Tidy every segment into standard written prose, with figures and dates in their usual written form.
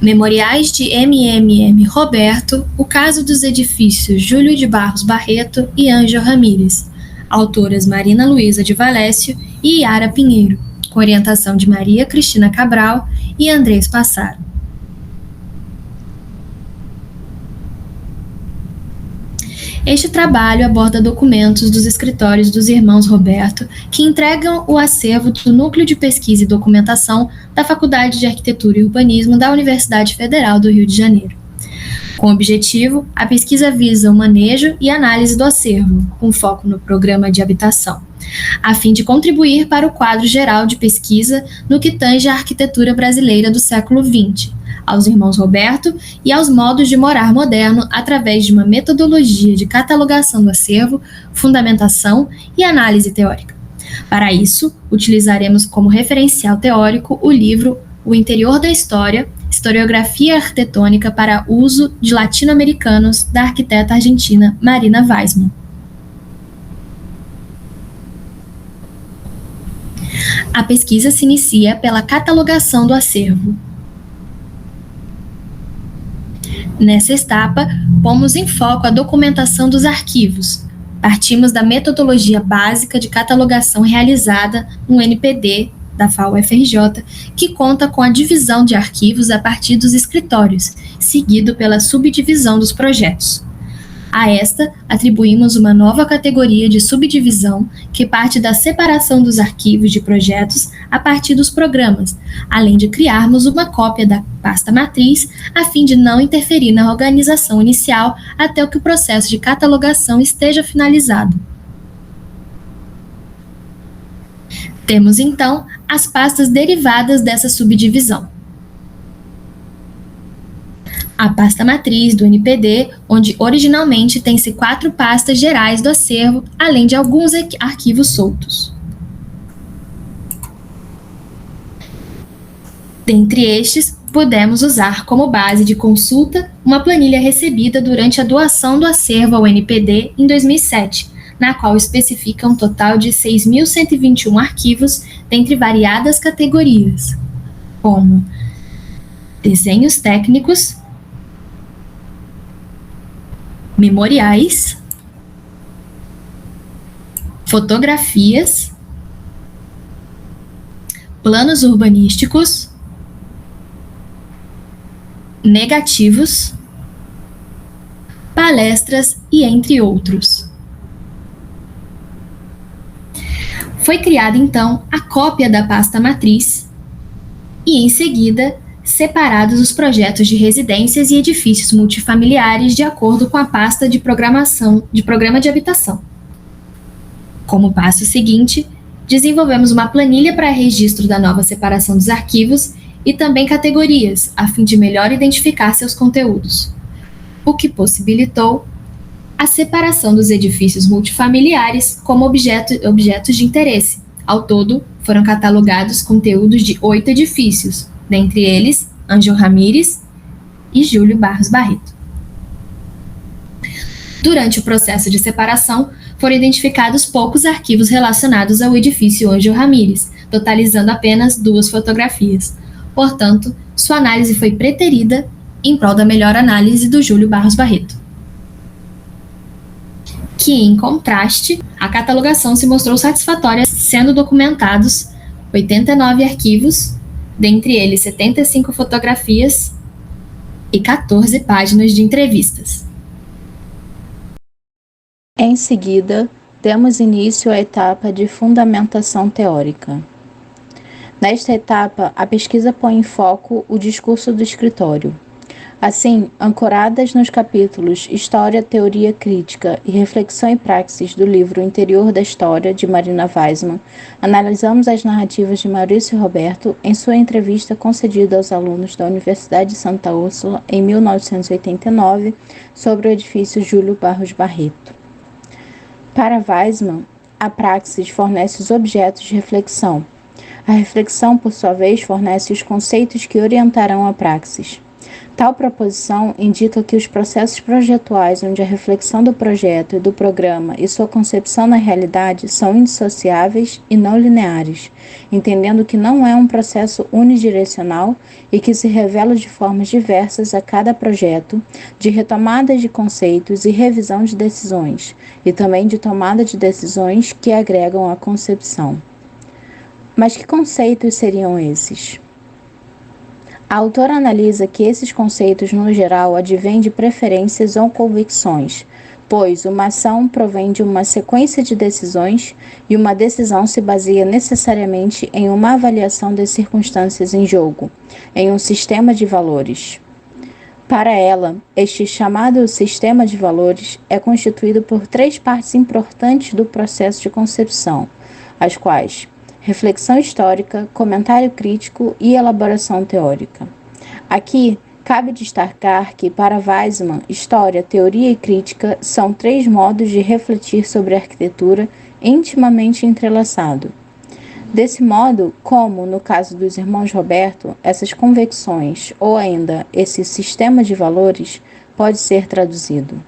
Memoriais de M.M.M. Roberto, O Caso dos Edifícios Júlio de Barros Barreto e Ângel Ramírez. Autoras Marina Luísa de Valécio e Yara Pinheiro, com orientação de Maria Cristina Cabral e Andrés Passaro. Este trabalho aborda documentos dos escritórios dos irmãos Roberto, que entregam o acervo do Núcleo de Pesquisa e Documentação da Faculdade de Arquitetura e Urbanismo da Universidade Federal do Rio de Janeiro. Com o objetivo, a pesquisa visa o manejo e análise do acervo, com foco no programa de habitação, a fim de contribuir para o quadro geral de pesquisa no que tange à arquitetura brasileira do século XX, aos irmãos Roberto e aos modos de morar moderno através de uma metodologia de catalogação do acervo, fundamentação e análise teórica. Para isso, utilizaremos como referencial teórico o livro O Interior da História, Historiografia Arquitetônica para Uso de Latino-Americanos, da arquiteta argentina Marina Weissman. A pesquisa se inicia pela catalogação do acervo. Nessa etapa, pomos em foco a documentação dos arquivos. Partimos da metodologia básica de catalogação realizada no NPD da FAU-FRJ, que conta com a divisão de arquivos a partir dos escritórios, seguido pela subdivisão dos projetos. A esta, atribuímos uma nova categoria de subdivisão que parte da separação dos arquivos de projetos a partir dos programas, além de criarmos uma cópia da pasta matriz a fim de não interferir na organização inicial até que o processo de catalogação esteja finalizado. Temos, então, as pastas derivadas dessa subdivisão. A pasta matriz do NPD, onde originalmente tem-se 4 pastas gerais do acervo, além de alguns arquivos soltos. Dentre estes, pudemos usar como base de consulta uma planilha recebida durante a doação do acervo ao NPD em 2007, na qual especifica um total de 6.121 arquivos, dentre variadas categorias, como desenhos técnicos, memoriais, fotografias, planos urbanísticos, negativos, palestras e entre outros. Foi criada, então, a cópia da pasta matriz e, em seguida, separados os projetos de residências e edifícios multifamiliares de acordo com a pasta de programação de programa de habitação. Como passo seguinte, desenvolvemos uma planilha para registro da nova separação dos arquivos e também categorias, a fim de melhor identificar seus conteúdos, o que possibilitou a separação dos edifícios multifamiliares como objetos de interesse. Ao todo, foram catalogados conteúdos de 8 edifícios, dentre eles, Ângel Ramírez e Júlio Barros Barreto. Durante o processo de separação, foram identificados poucos arquivos relacionados ao edifício Ângel Ramírez, totalizando apenas 2 fotografias. Portanto, sua análise foi preterida em prol da melhor análise do Júlio Barros Barreto. Que, em contraste, a catalogação se mostrou satisfatória, sendo documentados 89 arquivos, dentre eles 75 fotografias e 14 páginas de entrevistas. Em seguida, demos início à etapa de fundamentação teórica. Nesta etapa, a pesquisa põe em foco o discurso do escritório. Assim, ancoradas nos capítulos História, Teoria Crítica e Reflexão e Praxis do livro O Interior da História, de Marina Weissman, analisamos as narrativas de Maurício Roberto em sua entrevista concedida aos alunos da Universidade de Santa Úrsula em 1989 sobre o edifício Júlio Barros Barreto. Para Weissman, a praxis fornece os objetos de reflexão. A reflexão, por sua vez, fornece os conceitos que orientarão a praxis. Tal proposição indica que os processos projetuais onde a reflexão do projeto e do programa e sua concepção na realidade são indissociáveis e não lineares, entendendo que não é um processo unidirecional e que se revela de formas diversas a cada projeto, de retomada de conceitos e revisão de decisões, e também de tomada de decisões que agregam a concepção. Mas que conceitos seriam esses? A autora analisa que esses conceitos, no geral, advêm de preferências ou convicções, pois uma ação provém de uma sequência de decisões e uma decisão se baseia necessariamente em uma avaliação das circunstâncias em jogo, em um sistema de valores. Para ela, este chamado sistema de valores é constituído por 3 partes importantes do processo de concepção, as quais reflexão histórica, comentário crítico e elaboração teórica. Aqui, cabe destacar que, para Weismann, história, teoria e crítica são 3 modos de refletir sobre a arquitetura intimamente entrelaçados. Desse modo, como no caso dos irmãos Roberto, essas convicções, ou ainda esse sistema de valores, pode ser traduzido.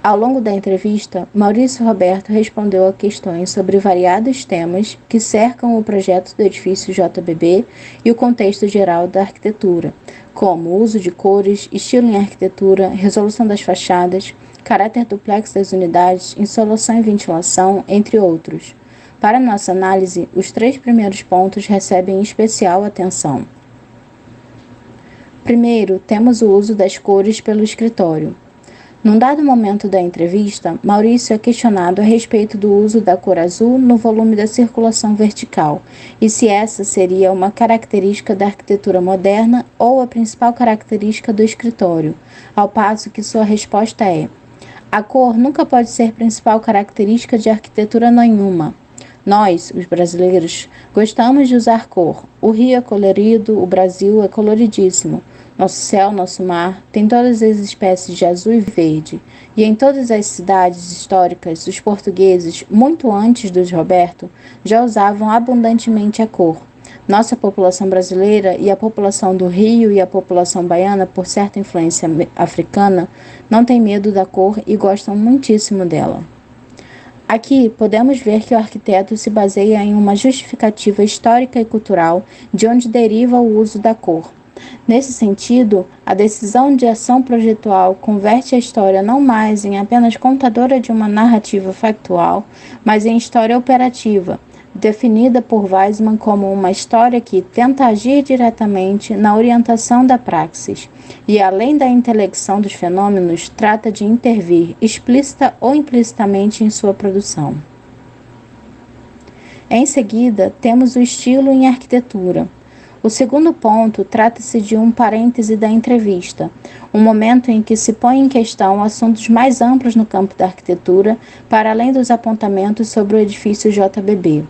Ao longo da entrevista, Maurício Roberto respondeu a questões sobre variados temas que cercam o projeto do edifício JBB e o contexto geral da arquitetura, como o uso de cores, estilo em arquitetura, resolução das fachadas, caráter duplex das unidades, insolação e ventilação, entre outros. Para nossa análise, os 3 primeiros pontos recebem especial atenção. Primeiro, temos o uso das cores pelo escritório. Num dado momento da entrevista, Maurício é questionado a respeito do uso da cor azul no volume da circulação vertical e se essa seria uma característica da arquitetura moderna ou a principal característica do escritório, ao passo que sua resposta é: a cor nunca pode ser principal característica de arquitetura nenhuma. Nós, os brasileiros, gostamos de usar cor. O Rio é colorido, o Brasil é coloridíssimo. Nosso céu, nosso mar, tem todas as espécies de azul e verde. E em todas as cidades históricas, os portugueses, muito antes dos Roberto, já usavam abundantemente a cor. Nossa população brasileira e a população do Rio e a população baiana, por certa influência africana, não têm medo da cor e gostam muitíssimo dela. Aqui, podemos ver que o arquiteto se baseia em uma justificativa histórica e cultural de onde deriva o uso da cor. Nesse sentido, a decisão de ação projetual converte a história não mais em apenas contadora de uma narrativa factual, mas em história operativa, definida por Weismann como uma história que tenta agir diretamente na orientação da praxis e, além da intelecção dos fenômenos, trata de intervir explícita ou implicitamente em sua produção. Em seguida, temos o estilo em arquitetura. O segundo ponto trata-se de um parêntese da entrevista, um momento em que se põe em questão assuntos mais amplos no campo da arquitetura, para além dos apontamentos sobre o edifício JBB.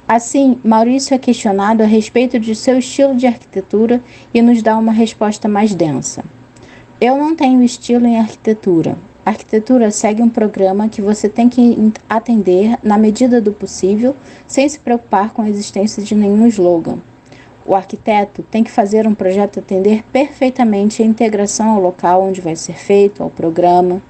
Assim, Maurício é questionado a respeito de seu estilo de arquitetura e nos dá uma resposta mais densa. Eu não tenho estilo em arquitetura. A arquitetura segue um programa que você tem que atender na medida do possível, sem se preocupar com a existência de nenhum slogan. O arquiteto tem que fazer um projeto atender perfeitamente a integração ao local onde vai ser feito, ao programa,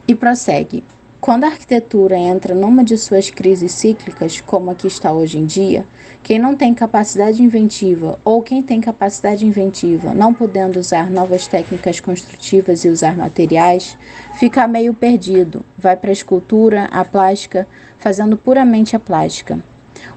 e prossegue. Quando a arquitetura entra numa de suas crises cíclicas, como a que está hoje em dia, quem não tem capacidade inventiva ou quem tem capacidade inventiva não podendo usar novas técnicas construtivas e usar materiais, fica meio perdido, vai para a escultura, a plástica, fazendo puramente a plástica.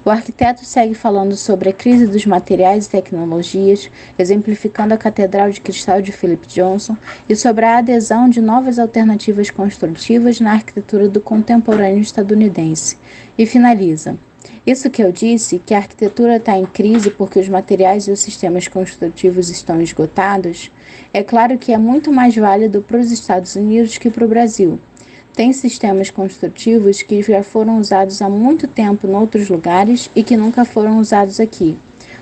O arquiteto segue falando sobre a crise dos materiais e tecnologias, exemplificando a Catedral de Cristal de Philip Johnson, e sobre a adesão de novas alternativas construtivas na arquitetura do contemporâneo estadunidense. E finaliza: isso que eu disse, que a arquitetura está em crise porque os materiais e os sistemas construtivos estão esgotados, é claro que é muito mais válido para os Estados Unidos que para o Brasil. Tem sistemas construtivos que já foram usados há muito tempo em outros lugares e que nunca foram usados aqui.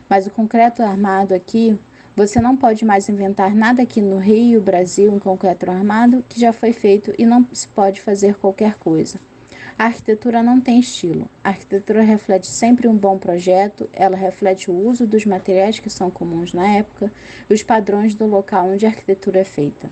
Mas o concreto armado aqui, você não pode mais inventar nada aqui no Rio, Brasil, em concreto armado, que já foi feito e não se pode fazer qualquer coisa. A arquitetura não tem estilo. A arquitetura reflete sempre um bom projeto, ela reflete o uso dos materiais que são comuns na época e os padrões do local onde a arquitetura é feita.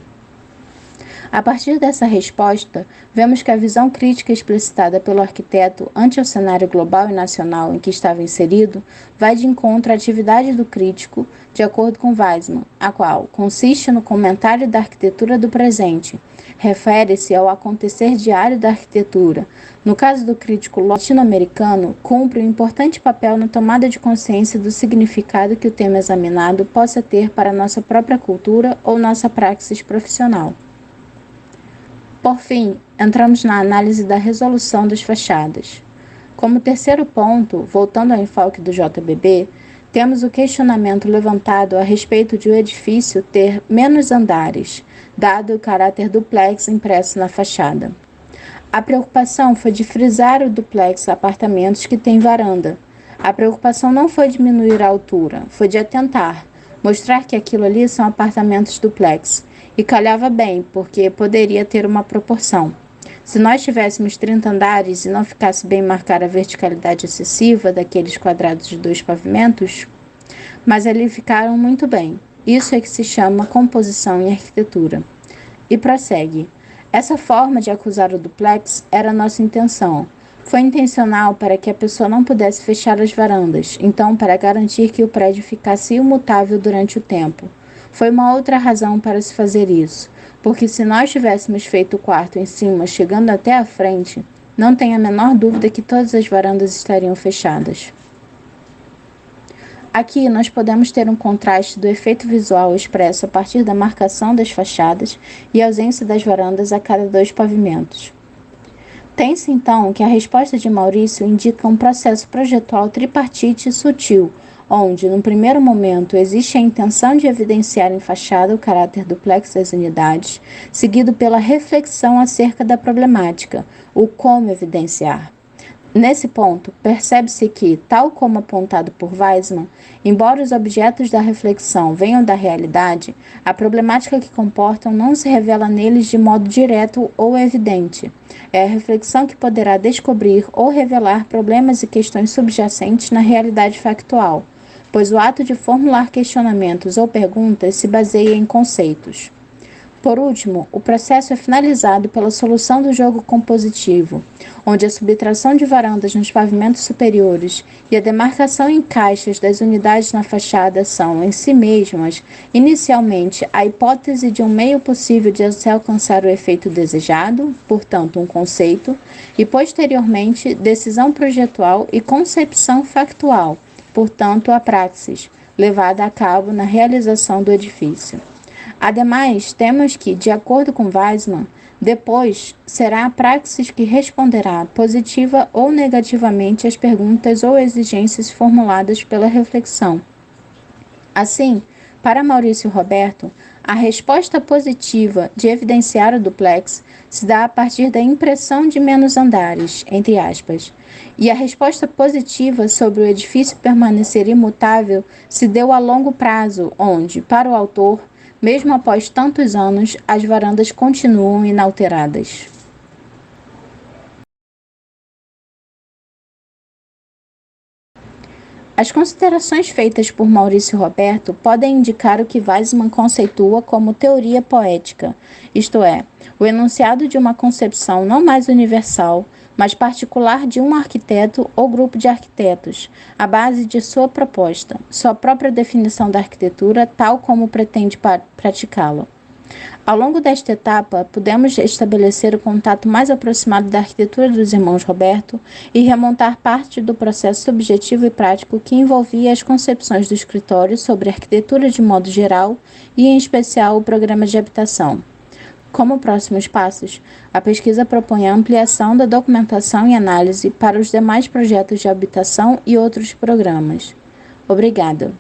A partir dessa resposta, vemos que a visão crítica explicitada pelo arquiteto ante o cenário global e nacional em que estava inserido vai de encontro à atividade do crítico, de acordo com Weismann, a qual consiste no comentário da arquitetura do presente, refere-se ao acontecer diário da arquitetura. No caso do crítico latino-americano, cumpre um importante papel na tomada de consciência do significado que o tema examinado possa ter para nossa própria cultura ou nossa praxis profissional. Por fim, entramos na análise da resolução das fachadas. Como terceiro ponto, voltando ao enfoque do JBB, temos o questionamento levantado a respeito de o edifício ter menos andares, dado o caráter duplex impresso na fachada. A preocupação foi de frisar o duplex apartamentos que têm varanda. A preocupação não foi diminuir a altura, foi de atentar, mostrar que aquilo ali são apartamentos duplex. E calhava bem, porque poderia ter uma proporção. Se nós tivéssemos 30 andares e não ficasse bem marcar a verticalidade excessiva daqueles quadrados de 2 pavimentos, mas ali ficaram muito bem. Isso é que se chama composição em arquitetura. E prossegue. Essa forma de acusar o duplex era nossa intenção. Foi intencional para que a pessoa não pudesse fechar as varandas, então para garantir que o prédio ficasse imutável durante o tempo. Foi uma outra razão para se fazer isso, porque se nós tivéssemos feito o quarto em cima, chegando até a frente, não tem a menor dúvida que todas as varandas estariam fechadas. Aqui nós podemos ter um contraste do efeito visual expresso a partir da marcação das fachadas e ausência das varandas a cada 2 pavimentos. Tem-se então que a resposta de Maurício indica um processo projetual tripartite sutil, onde, no primeiro momento, existe a intenção de evidenciar em fachada o caráter duplex das unidades, seguido pela reflexão acerca da problemática, o como evidenciar. Nesse ponto, percebe-se que, tal como apontado por Weismann, embora os objetos da reflexão venham da realidade, a problemática que comportam não se revela neles de modo direto ou evidente. É a reflexão que poderá descobrir ou revelar problemas e questões subjacentes na realidade factual, pois o ato de formular questionamentos ou perguntas se baseia em conceitos. Por último, o processo é finalizado pela solução do jogo compositivo, onde a subtração de varandas nos pavimentos superiores e a demarcação em caixas das unidades na fachada são, em si mesmas, inicialmente a hipótese de um meio possível de se alcançar o efeito desejado, portanto um conceito, e posteriormente decisão projetual e concepção factual, portanto a praxis, levada a cabo na realização do edifício. Ademais, temos que, de acordo com Weismann, depois será a praxis que responderá positiva ou negativamente às perguntas ou exigências formuladas pela reflexão. Assim, para Maurício Roberto, a resposta positiva de evidenciar o duplex se dá a partir da impressão de menos andares, entre aspas, e a resposta positiva sobre o edifício permanecer imutável se deu a longo prazo, onde, para o autor, mesmo após tantos anos, as varandas continuam inalteradas. As considerações feitas por Maurício Roberto podem indicar o que Weismann conceitua como teoria poética, isto é, o enunciado de uma concepção não mais universal, mas particular de um arquiteto ou grupo de arquitetos, à base de sua proposta, sua própria definição da arquitetura, tal como pretende praticá-la. Ao longo desta etapa, pudemos estabelecer o contato mais aproximado da arquitetura dos irmãos Roberto e remontar parte do processo subjetivo e prático que envolvia as concepções do escritório sobre arquitetura de modo geral e, em especial, o programa de habitação. Como próximos passos, a pesquisa propõe a ampliação da documentação e análise para os demais projetos de habitação e outros programas. Obrigada.